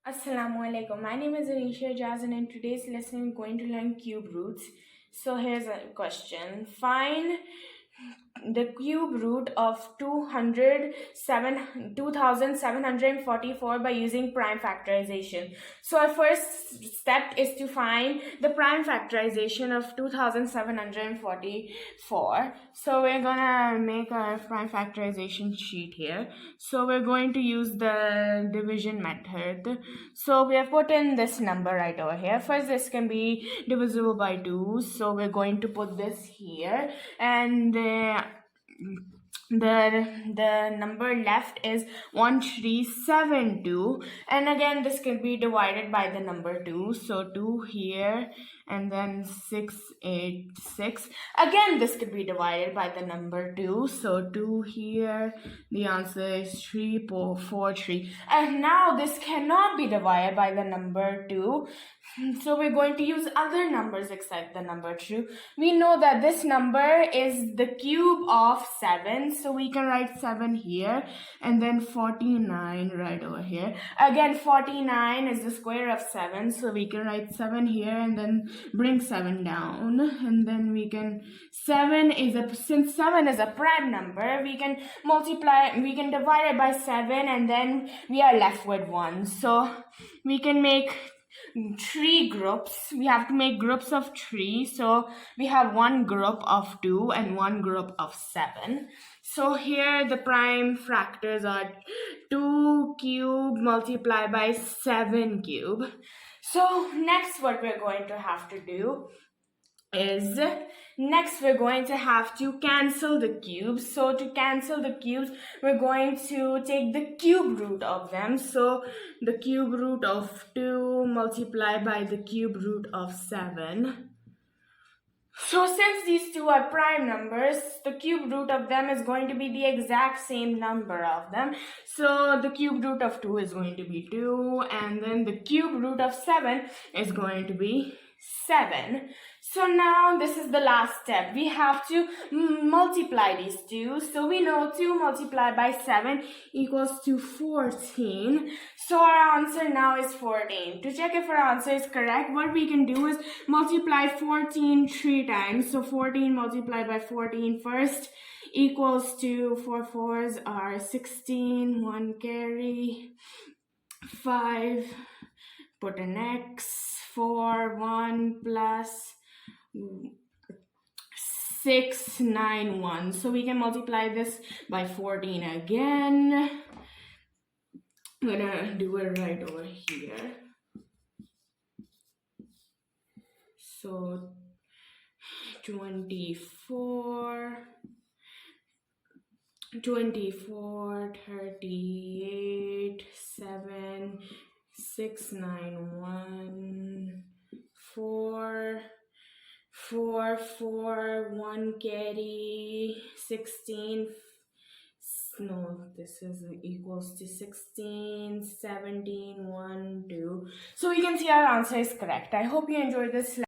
Assalamu alaikum. My name is Anisha Jaz, and in today's lesson, we're going to learn cube roots. So here's a question: find the cube root of 2744 by using prime factorization. So our first step is to find the prime factorization of 2744. So we're gonna make our prime factorization sheet here. So we're going to use the division method. So we have put in this number right over here. First, this can be divisible by 2. So we're going to put this here, and the number left is 1372, and again this can be divided by the number 2, so 2 here and then 686. Again this could be divided by the number 2, so 2 here. The answer is 343. And now this cannot be divided by the number 2, so we're going to use other numbers except the number 2. We know that this number is the cube of 7, so we can write 7 here and then 49 right over here. Again 49 is the square of 7, so we can write 7 here and then bring 7 down, and then we can since 7 is a prime number, we can divide it by 7, and then we are left with 1. So we can make 3 groups. We have to make groups of 3. So we have one group of 2 and one group of 7. So here the prime factors are 2 cube multiplied by 7 cube. So next what we're going to have to do is we're going to have to cancel the cubes. So to cancel the cubes, we're going to take the cube root of them. So the cube root of 2 multiplied by the cube root of 7. So since these two are prime numbers, the cube root of them is going to be the exact same number of them. So the cube root of 2 is going to be 2, and then the cube root of 7 is going to be 7. So now this is the last step. We have to multiply these two. So we know 2 multiplied by 7 equals to 14. So our answer now is 14. To check if our answer is correct, what we can do is multiply 14 3 times. So 14 multiplied by 14 first equals to 4 4s are 16, 1 carry, 5, put an X, 4, 1 plus 6, 9, 1. So we can multiply this by 14 again. I'm gonna do it right over here. So 24, 38, 7, 6, 9, 1, 4, 4, 4, 1 carry, 16, no, this is equals to 16, 17, 1, 2. So we can see our answer is correct. I hope you enjoyed this.